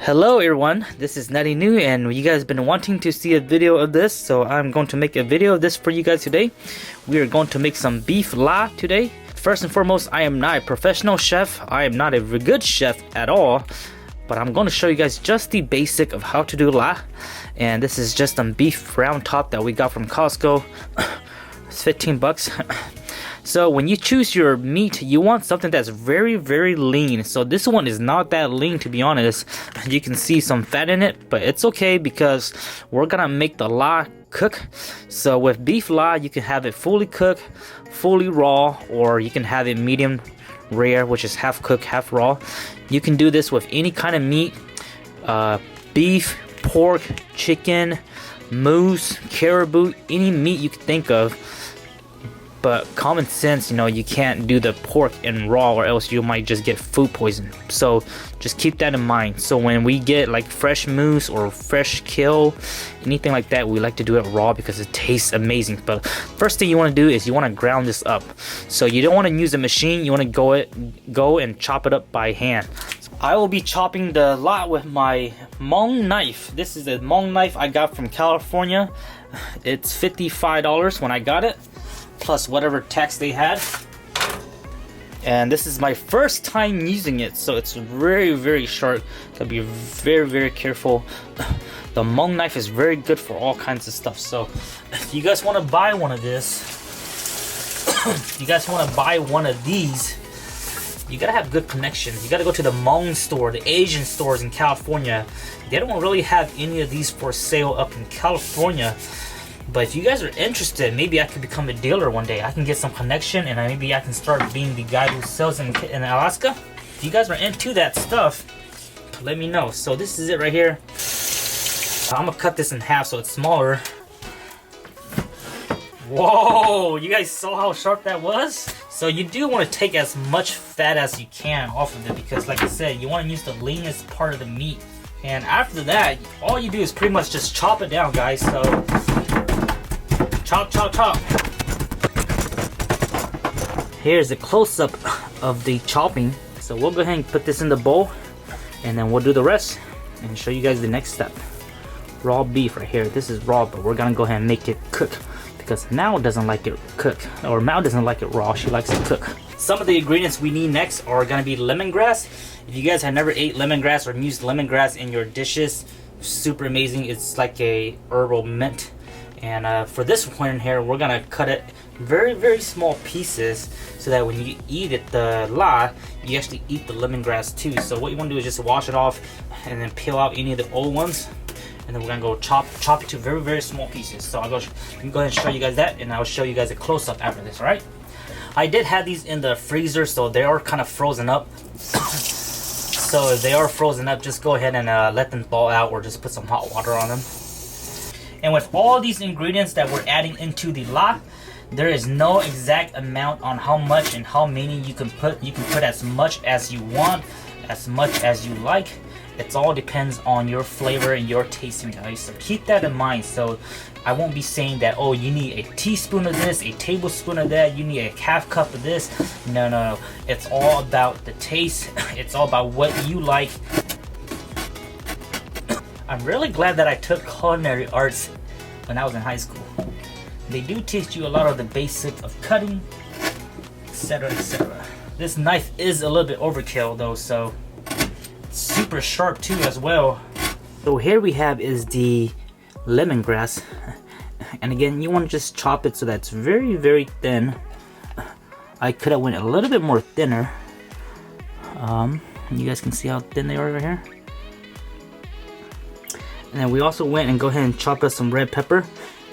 Hello everyone, this is NuttyNu, and you guys have been wanting to see a video of this, so I'm going to make a video of this for you guys today. We are going to make some beef laap today. First and foremost, I am not a professional chef. I am not a good chef at all, but I'm going to show you guys just the basic of how to do laap. And this is just some beef round top that we got from Costco. It's 15 bucks. So when you choose your meat, you want something that's very lean. So this one is not that lean, to be honest. You can see some fat in it, but it's okay because we're gonna make the laap cook. So with beef laap, you can have it fully cooked, fully raw, or you can have it medium rare, which is half cooked, half raw. You can do this with any kind of meat, beef, pork, chicken, moose, caribou, any meat you can think of. But common sense, you know, you can't do the pork in raw or else you might just get food poison. So just keep that in mind. So when we get like fresh moose or fresh kill, anything like that, we like to do it raw because it tastes amazing. But first thing you want to do is you want to ground this up. So you don't want to use a machine, you want to go and chop it up by hand. So I will be chopping the laap with my Hmong knife. This is a Hmong knife I got from California. It's $55 when I got it, plus whatever tax they had. And this is my first time using it, so it's very sharp. Gotta be very careful. The Hmong knife is very good for all kinds of stuff. So if you guys want to buy one of this, if you guys want to buy one of these, you gotta have good connections. You gotta go to the Hmong store, the Asian stores in California. They don't really have any of these for sale up in California. But if you guys are interested, maybe I could become a dealer one day. I can get some connection, and maybe I can start being the guy who sells in Alaska. If you guys are into that stuff, let me know. So this is it right here. I'm gonna cut this in half so it's smaller. Whoa, you guys saw how sharp that was? So you do want to take as much fat as you can off of it, because like I said, you want to use the leanest part of the meat. And after that, all you do is pretty much just chop it down, guys. So chop. Here's a close-up of the chopping. So we'll go ahead and put this in the bowl, and then we'll do the rest and show you guys the next step. Raw beef right here. This is raw, but we're gonna go ahead and make it cook because Mao doesn't like it cooked, or Mao doesn't like it raw. She likes it cooked. Some of the ingredients we need next are gonna be lemongrass. If you guys have never ate lemongrass or used lemongrass in your dishes, super amazing. It's like a herbal mint. And for this one here, we're gonna cut it very small pieces so that when you eat it, the laap, you actually eat the lemongrass too. So what you want to do is just wash it off and then peel out any of the old ones, and then we're gonna go chop it to very small pieces. So I'll go ahead and show you guys that, and I'll show you guys a close-up after this. All right, I did have these in the freezer, so they are kind of frozen up. So if they are frozen up, just go ahead and let them thaw out, or just put some hot water on them. And with all these ingredients that we're adding into the laap, there is no exact amount on how much and how many you can put. You can put as much as you want, as much as you like. It all depends on your flavor and your tasting, guys. So keep that in mind. So I won't be saying that, oh, you need a teaspoon of this, a tablespoon of that, you need a half cup of this. No. It's all about the taste. It's all about what you like. I'm really glad that I took culinary arts when I was in high school. They do teach you a lot of the basic of cutting, etc. This knife is a little bit overkill though, so it's super sharp too as well. So here we have is the lemongrass, and again, you want to just chop it so that's very thin. I could have went a little bit more thinner. You guys can see how thin they are right here. And then we also went and go ahead and chop us some red pepper.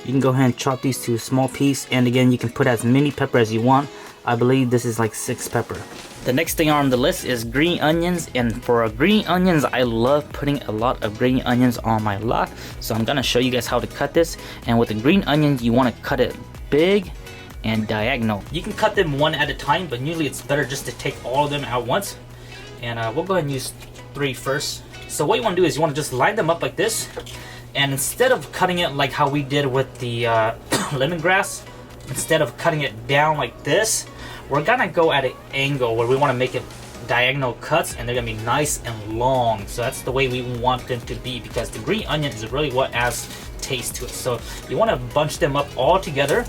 You can go ahead and chop these to a small piece, and again, you can put as many pepper as you want. I believe this is like 6 pepper. The next thing on the list is green onions, and for green onions, I love putting a lot of green onions on my laap. So I'm gonna show you guys how to cut this. And with the green onions, you want to cut it big and diagonal. You can cut them one at a time, but usually it's better just to take all of them at once. And we'll go ahead and use 3 first. So what you want to do is you want to just line them up like this, and instead of cutting it like how we did with the lemongrass, instead of cutting it down like this, we're gonna go at an angle where we want to make it diagonal cuts, and they're gonna be nice and long. So that's the way we want them to be, because the green onion is really what adds taste to it. So you want to bunch them up all together.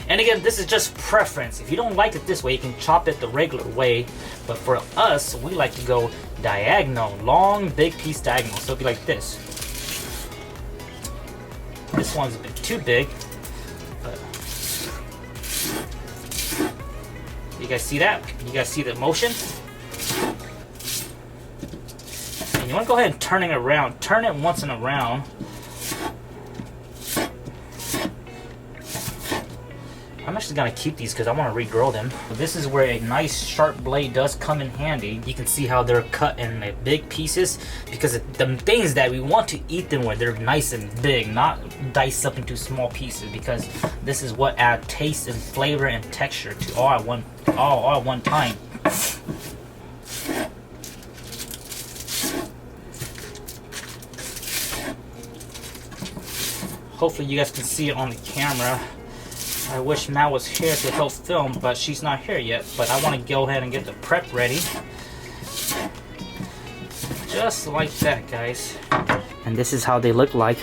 And again, this is just preference. If you don't like it this way, you can chop it the regular way. But for us, we like to go diagonal, long, big piece diagonal. So it'll be like this. This one's a bit too big. But you guys see that? You guys see the motion? And you want to go ahead and turn it around. Turn it once and around. I'm actually gonna keep these because I want to regrill them. This is where a nice sharp blade does come in handy. You can see how they're cut in big pieces, because the things that we want to eat them with, they're nice and big, not diced up into small pieces, because this is what adds taste and flavor and texture to all at one time. Hopefully you guys can see it on the camera. I wish Matt was here to help film, but she's not here yet. But I want to go ahead and get the prep ready. Just like that, guys. And this is how they look like.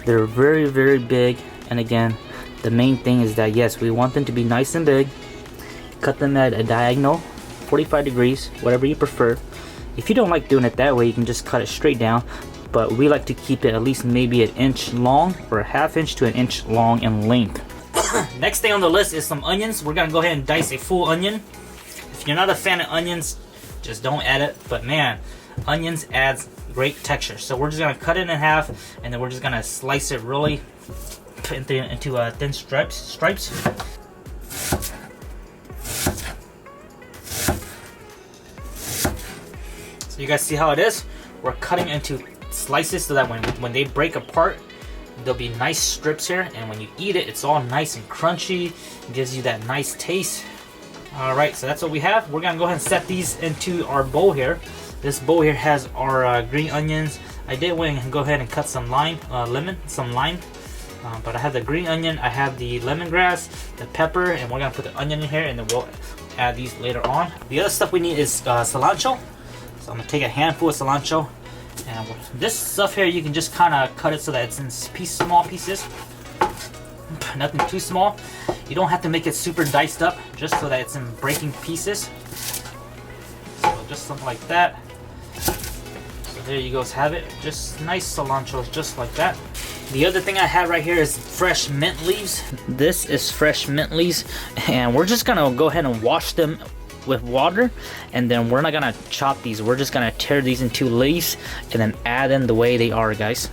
They're very, very big. And again, the main thing is that, yes, we want them to be nice and big. Cut them at a diagonal, 45 degrees, whatever you prefer. If you don't like doing it that way, you can just cut it straight down. But we like to keep it at least maybe 1 inch long, or a 1/2 inch to 1 inch long in length. Next thing on the list is some onions. We're gonna go ahead and dice a full onion. If you're not a fan of onions, just don't add it. But man, onions adds great texture. So we're just gonna cut it in half, and then we're just gonna slice it really into thin stripes. So you guys see how it is? We're cutting into slices so that when they break apart, there'll be nice strips here, and when you eat it, it's all nice and crunchy. It gives you that nice taste. Alright, so that's what we have. We're gonna go ahead and set these into our bowl here. This bowl here has our green onions. I did went and go ahead and cut some lime. But I have the green onion, I have the lemongrass, the pepper, and we're gonna put the onion in here, and then we'll add these later on. The other stuff we need is cilantro. So I'm gonna take a handful of cilantro. And this stuff here, you can just kind of cut it so that it's in small pieces. Nothing too small. You don't have to make it super diced up, just so that it's in breaking pieces. So just something like that. So there you guys have it. Just nice cilantro, just like that. The other thing I have right here is fresh mint leaves. This is fresh mint leaves, and we're just gonna go ahead and wash them with water, and then we're not gonna chop these. We're just gonna tear these into leaves and then add them the way they are, guys.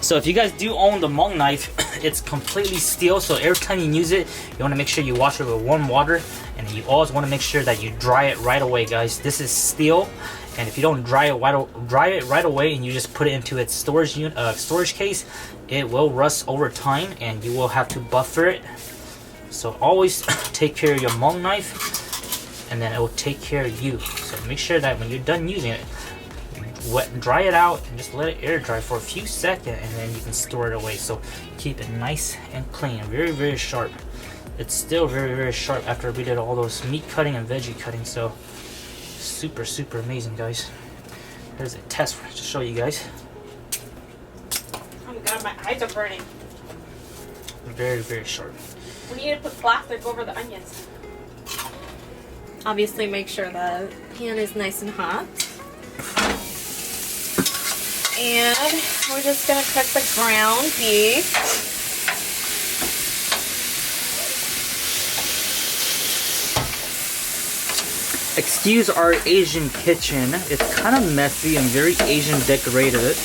So if you guys do own the Hmong knife, it's completely steel, so every time you use it, you want to make sure you wash it with warm water, and you always want to make sure that you dry it right away, guys. This is steel, and if you don't dry it right away and you just put it into its storage case, it will rust over time, and you will have to buffer it. So always take care of your Hmong knife, and then it will take care of you. So make sure that when you're done using it, dry it out and just let it air dry for a few seconds, and then you can store it away. So keep it nice and clean, very, very sharp. It's still very, very sharp after we did all those meat cutting and veggie cutting. So super, super amazing, guys. Here's a test to show you guys. Oh my god, my eyes are burning. Very, very sharp. We need to put plastic over the onions. Obviously, make sure the pan is nice and hot. And we're just gonna cook the ground beef. Excuse our Asian kitchen. It's kind of messy and very Asian decorated.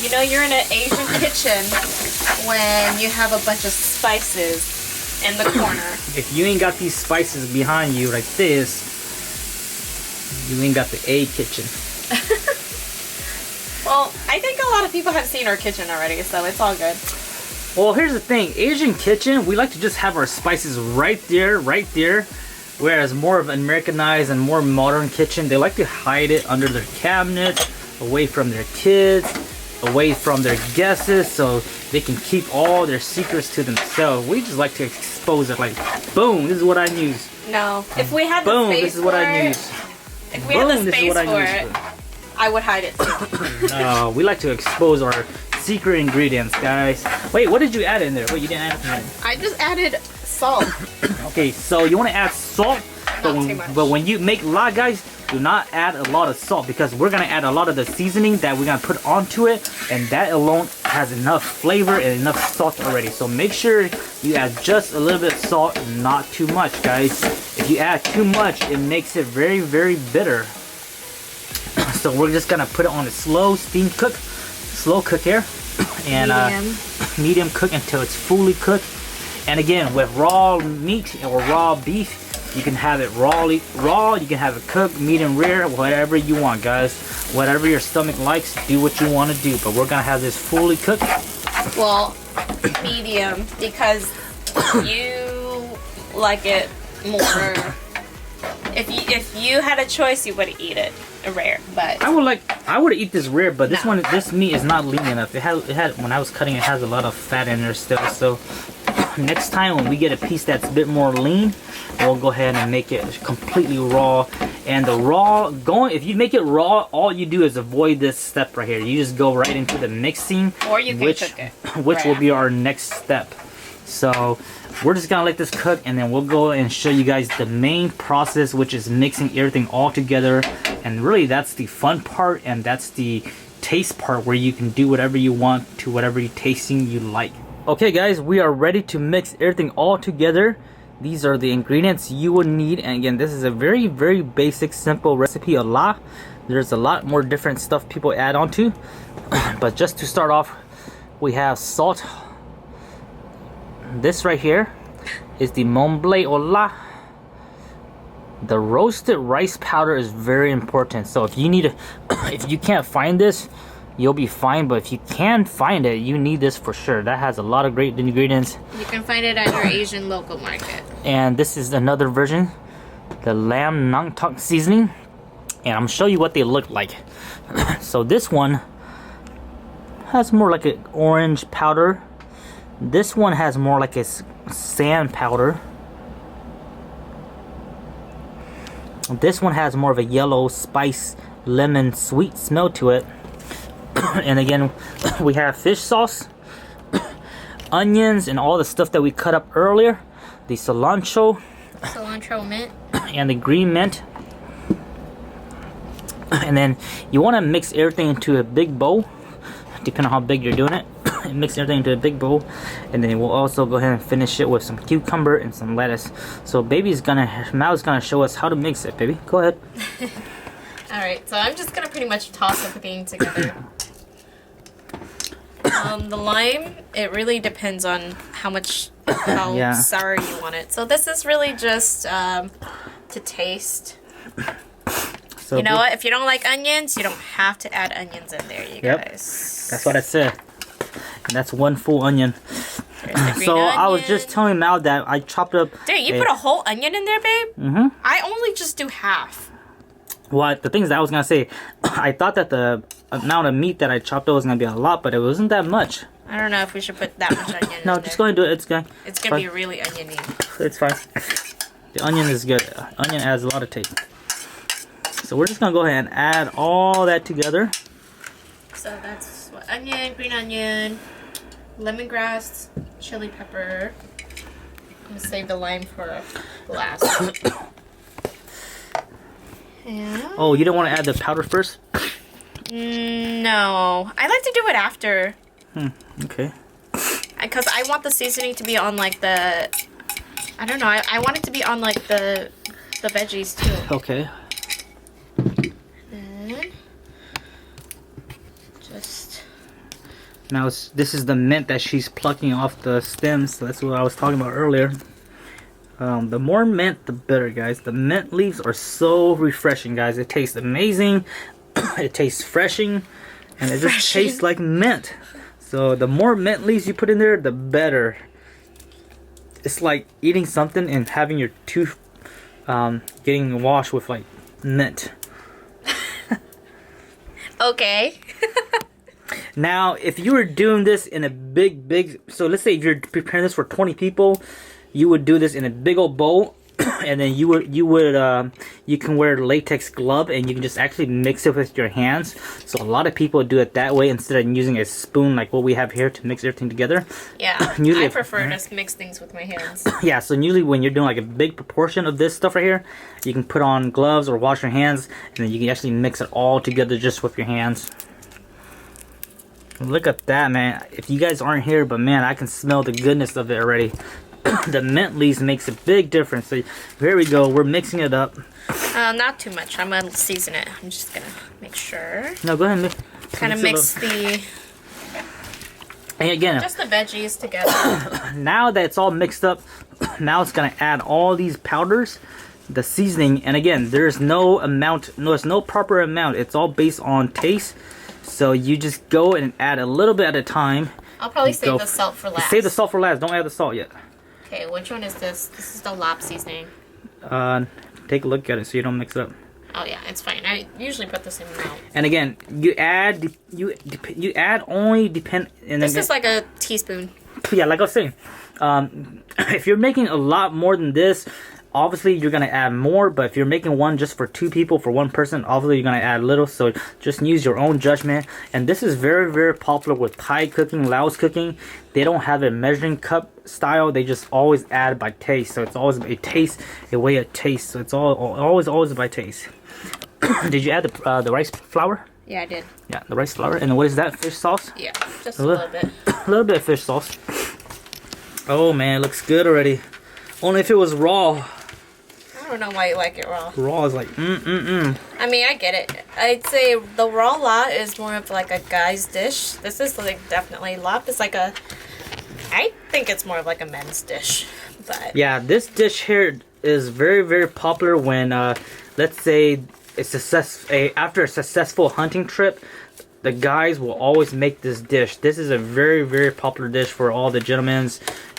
You know you're in an Asian kitchen when you have a bunch of spices in the corner. If you ain't got these spices behind you like this, you ain't got the A kitchen. Well, I think a lot of people have seen our kitchen already, so it's all good. Well, here's the thing. Asian kitchen, we like to just have our spices right there. Whereas more of an Americanized and more modern kitchen, they like to hide it under their cabinet, away from their kids, away from their guests, so they can keep all their secrets to themselves. We just like to expose it. Like, boom, this is what I use. No, if we had the Boom, space this is what for I it, use. if we had Boom, the this is space what I for use. it, I would hide it too. We like to expose our secret ingredients, guys. Wait, what did you add in there? Wait, you didn't add anything. I just added salt. Okay, so you want to add salt, Not too much. but when you make la, guys, do not add a lot of salt because we're gonna add a lot of the seasoning that we're gonna put onto it, and that alone has enough flavor and enough salt already. So make sure you add just a little bit of salt, not too much, guys. If you add too much, it makes it very, very bitter. So we're just gonna put it on a slow cook here, and medium cook until it's fully cooked. And again, with raw meat or raw beef, you can have it raw, you can have it cooked, medium rare, whatever you want, guys. Whatever your stomach likes, do what you want to do. But we're gonna have this fully cooked. Well, medium, because you like it more. If you had a choice, you would eat it rare. But I would eat this rare, but No. this meat is not lean enough. It had when I was cutting, it has a lot of fat in there still. So next time when we get a piece that's a bit more lean, we'll go ahead and make it completely raw. And the raw, if you make it raw, all you do is avoid this step right here. You just go right into the mixing, or you can cook it. which right will be after. our next step. So we're just gonna let this cook, and then we'll go and show you guys the main process, which is mixing everything all together. And really, that's the fun part, and that's the taste part, where you can do whatever you want to whatever tasting you like. Okay, guys, we are ready to mix everything all together. These are the ingredients you would need, and again, this is a very, very basic, simple recipe of la. There's a lot more different stuff people add onto, but just to start off, we have salt. This right here is the momble or la. The roasted rice powder is very important. So if you need if you can't find this, you'll be fine. But if you can find it, you need this for sure. That has a lot of great ingredients. You can find it at your Asian local market. And this is another version, the lamb nang tok seasoning. And I'm gonna show you what they look like. So this one has more like an orange powder. This one has more like a sand powder. This one has more of a yellow spice, lemon, sweet smell to it. And again, we have fish sauce, onions, and all the stuff that we cut up earlier. The cilantro Mint. and the green mint. And then you want to mix everything into a big bowl, depending on how big you're doing it. Mix everything into a big bowl, and then we'll also go ahead and finish it with some cucumber and some lettuce. So Mal's gonna show us how to mix it. Baby, go ahead. Alright, so I'm just gonna pretty much toss everything together. The lime, it really depends on how Yeah. sour you want it. So this is really just to taste. So You know what? If you don't like onions, you don't have to add onions in there, you Yep. guys. That's what I said. And that's one full onion. There's the green So I was onion. just telling Mal that I chopped up. Dang, you put a whole onion in there, babe? Mm-hmm. I only just do half. Well, the things that I was gonna say, I thought that the amount of meat that I chopped up was gonna be a lot, but it wasn't that much. I don't know if we should put that much onion No, in just there. go ahead and do it. It's good. It's gonna be really oniony. It's fine. The onion is good. Onion adds a lot of taste. So we're just gonna go ahead and add all that together. So that's what, onion, green onion, lemongrass, chili pepper. I'm gonna save the lime for last. Yeah. Oh, you don't want to add the powder first? No, I like to do it after. Okay. Because I want the seasoning to be on like the, I don't know, I want it to be on like the veggies too. Okay. And just, Now this is the mint that she's plucking off the stems. So that's what I was talking about earlier. The more mint, the better, guys. The mint leaves are so refreshing, guys. It tastes amazing. It tastes freshing, and it just tastes like mint. So the more mint leaves you put in there, the better. It's like eating something and having your tooth getting washed with like mint. okay. Now, if you were doing this in a big, so let's say if you're preparing this for 20 people, you would do this in a big old bowl. And then you can wear a latex glove and you can just actually mix it with your hands. So a lot of people do it that way instead of using a spoon like what we have here to mix everything together. Yeah, usually, I prefer to mix things with my hands. Yeah, so usually when you're doing like a big proportion of this stuff right here, you can put on gloves or wash your hands, and then you can actually mix it all together just with your hands. Look at that, man. If you guys aren't here, but man, I can smell the goodness of it already. The mint leaves makes a big difference. So here we go. We're mixing it up. Not too much. I'm gonna season it. I'm just gonna make sure. No, go ahead. Kind of mix the. And again, just the veggies together. Now that it's all mixed up, now it's gonna add all these powders, the seasoning, and again, there's no amount. No, there's no proper amount. It's all based on taste. So you just go and add a little bit at a time. I'll probably save the salt for last. Save the salt for last. Don't add the salt yet. Okay, which one is this? This is the laap seasoning. Take a look at it so you don't mix it up. Oh yeah, it's fine. I usually put the same amount. And again, you add only depend. And this is like a teaspoon. Yeah, like I was saying, if you're making a lot more than this, obviously you're gonna add more. But if you're making one just for 2 people, for 1 person, obviously you're gonna add little. So just use your own judgment. And this is very, very popular with Thai cooking, Laos cooking. They don't have a measuring cup style. They just always add by taste. So it's always a taste, a way of taste. So it's always by taste. Did you add the rice flour? Yeah, I did. Yeah, the rice flour. And what is that? Fish sauce? Yeah, just a little bit. A little bit of fish sauce. Oh man, it looks good already. Only if it was raw. I don't know why you like it raw. Raw is like I mean, I get it. I'd say the raw laap is more of like a guy's dish. This is like definitely laap is like a. I think it's more of like a men's dish, but yeah, this dish here is very, very popular when let's say after a successful hunting trip. The guys will always make this dish. This is a very, very popular dish for all the gentlemen,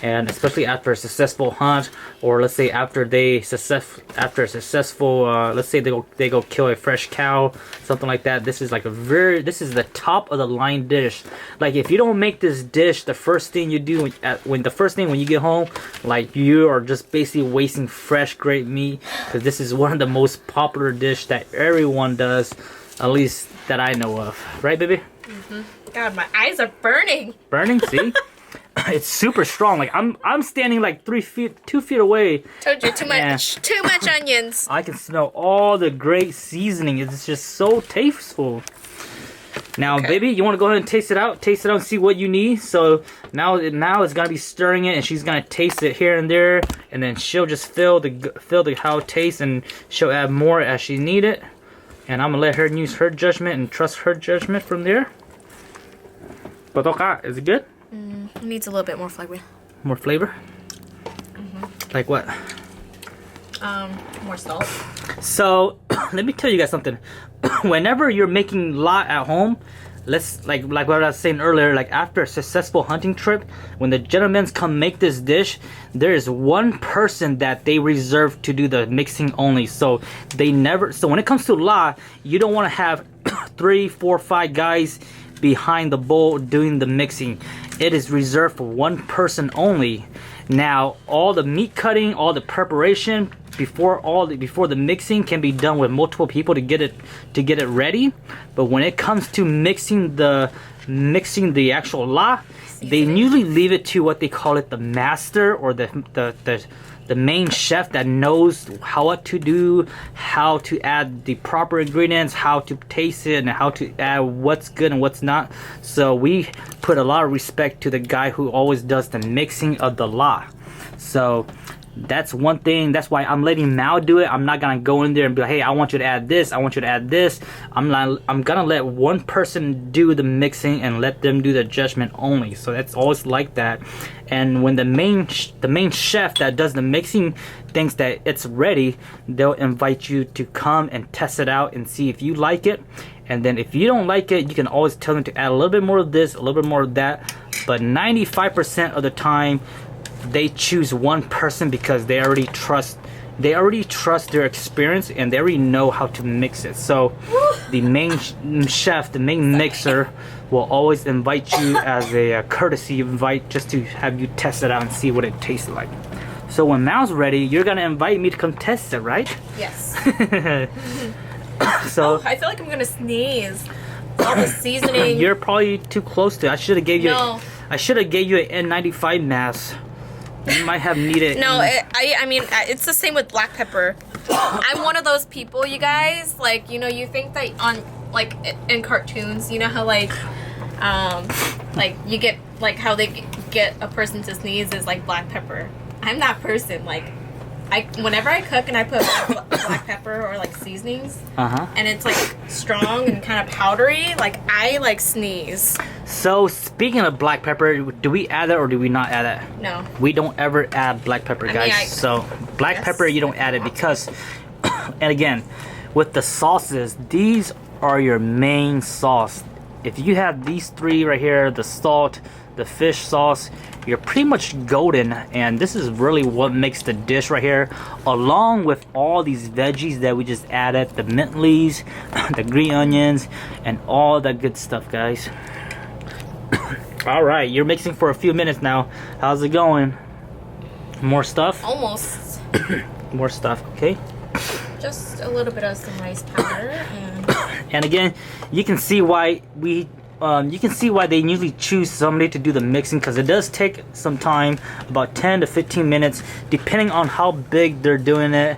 and especially after a successful hunt, or let's say after a successful, let's say they go kill a fresh cow, something like that. This is like this is the top of the line dish. Like if you don't make this dish, the first thing you do when you get home, like you are just basically wasting fresh, great meat, because this is one of the most popular dish that everyone does. At least that I know of. Right, baby? Mm-hmm. God, my eyes are burning. Burning? See? It's super strong. Like I'm standing like 2 feet away. Told you, too much onions. I can smell all the great seasoning. It's just so tasteful. Now, okay. Baby, you want to go ahead and taste it out? Taste it out and see what you need. So now it's gonna be stirring it, and she's gonna taste it here and there, and then she'll just feel how it tastes, and she'll add more as she need it. And I'm gonna let her use her judgment and trust her judgment from there. Patoka, is it good? It needs a little bit more flavor. More flavor? Like what? More salt. So, let me tell you guys something. Whenever you're making laap at home, like what I was saying earlier, like after a successful hunting trip, when the gentlemen come make this dish, there is one person that they reserve to do the mixing only. So when it comes to laap, you don't want to have 3, 4, 5 guys behind the bowl doing the mixing. It is reserved for one person only. Now all the meat cutting, all the preparation before the mixing can be done with multiple people to get it ready. But when it comes to mixing the actual laap, they usually leave it to what they call it the master, or the main chef that knows what to do, how to add the proper ingredients, how to taste it, and how to add what's good and what's not. So we put a lot of respect to the guy who always does the mixing of the laap. So that's one thing. That's why I'm letting Mao do it. I'm not gonna go in there and be like, hey, I want you to add this, I want you to add this. I'm gonna let one person do the mixing and let them do the judgment only. So that's always like that. And when the main chef that does the mixing thinks that it's ready, they'll invite you to come and test it out and see if you like it. And then if you don't like it, you can always tell them to add a little bit more of this, a little bit more of that. But 95% of the time, they choose one person because they already trust their experience, and they already know how to mix it. So the main chef, the main mixer, will always invite you as a courtesy invite, just to have you test it out and see what it tastes like. So when Mao's ready, you're gonna invite me to come test it, right? Yes. So I feel like I'm gonna sneeze. All the seasoning. you're probably too close to it. I should have gave you. No. I should have gave you an N95 mask. You might have needed. No, I mean it's the same with black pepper. I'm one of those people, you guys. Like, you know, you think that on like in cartoons, you know how like you get like how they get a person to sneeze is like black pepper. I'm that person. Like, whenever I cook and I put black pepper or like seasonings, and it's like strong and kind of powdery, like I like sneeze. So speaking of black pepper, do we add it or do we not add it? No. We don't ever add black pepper, guys. So black pepper, you don't add it because, and again, with the sauces, these are your main sauce. If you have these three right here, the salt, the fish sauce, you're pretty much golden, and this is really what makes the dish right here, along with all these veggies that we just added, the mint leaves, the green onions, and all that good stuff, guys. All right, you're mixing for a few minutes now. How's it going? More stuff? Almost. More stuff, okay. Just a little bit of some rice powder and again, you can see why they usually choose somebody to do the mixing, because it does take some time, about 10 to 15 minutes, depending on how big they're doing it,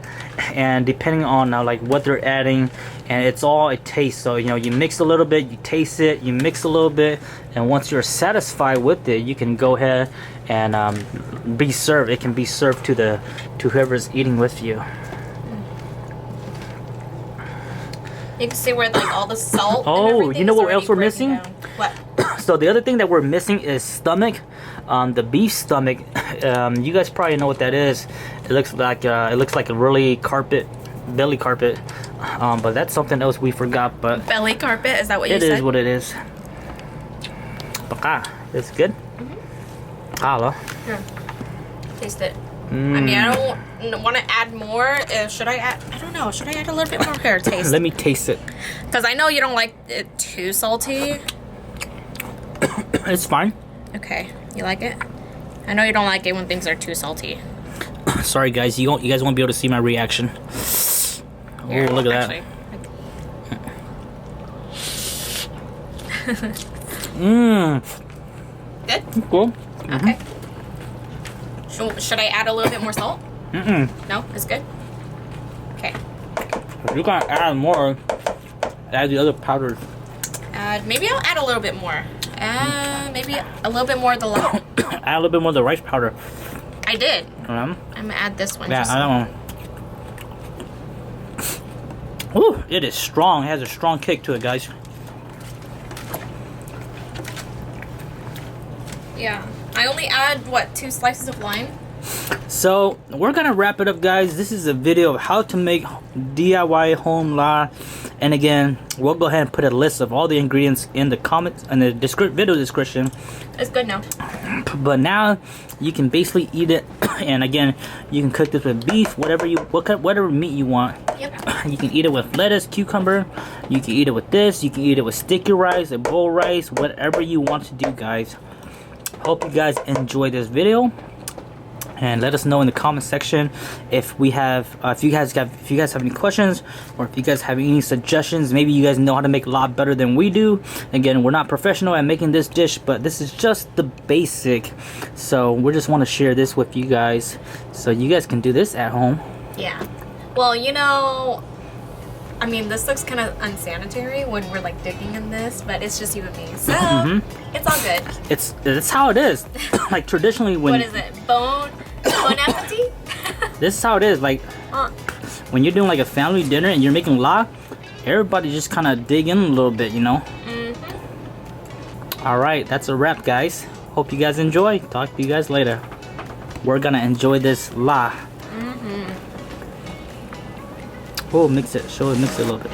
and depending on like what they're adding, and it's all a taste. So you know, you mix a little bit, you taste it, you mix a little bit, and once you're satisfied with it, you can go ahead and be served. It can be served to whoever's eating with you. You can see where like all the salt. Oh, you know what else we're missing? What? So the other thing that we're missing is stomach, the beef stomach. You guys probably know what that is. It looks like a really belly carpet. But that's something else we forgot. But belly carpet, is that what you said? It is what it is. Baka, it's good. Hello. Here, taste it. I mean, I don't want to add more. Should I add? I don't know. Should I add a little bit more here? Taste. Let me taste it. Because I know you don't like it too salty. It's fine. Okay, you like it? I know you don't like it when things are too salty. Sorry, guys. You guys won't be able to see my reaction. Here, oh, look at actually, that. Good. Cool. Okay. Should I add a little bit more salt? No, it's good. Okay. If you can add more, add the other powders. Maybe I'll add a little bit more. Maybe a little bit more of the laap. Add a little bit more of the rice powder. I did. I'm gonna add this one. Yeah, I don't know. Ooh, it is strong. It has a strong kick to it, guys. Yeah. I only add, what, 2 slices of lime? So, we're gonna wrap it up, guys. This is a video of how to make DIY home laap. And again, we'll go ahead and put a list of all the ingredients in the comments and the video description. It's good now. But now, you can basically eat it. And again, you can cook this with beef, whatever meat you want. Yep. You can eat it with lettuce, cucumber. You can eat it with this. You can eat it with sticky rice, a bowl rice, whatever you want to do, guys. Hope you guys enjoyed this video, and let us know in the comment section if you guys have any questions, or if you guys have any suggestions. Maybe you guys know how to make a lot better than we do. Again, we're not professional at making this dish, but this is just the basic, so we just want to share this with you guys so you guys can do this at home. Yeah. Well, you know, I mean, this looks kind of unsanitary when we're like digging in this, but it's just you and me, so it's all good. It's how it is. Like traditionally, when what is it? Bon appetit? This is how it is. Like when you're doing like a family dinner and you're making laap, everybody just kind of dig in a little bit, you know. All right, that's a wrap, guys. Hope you guys enjoy. Talk to you guys later. We're gonna enjoy this laap. Oh, mix it. Mix it a little bit.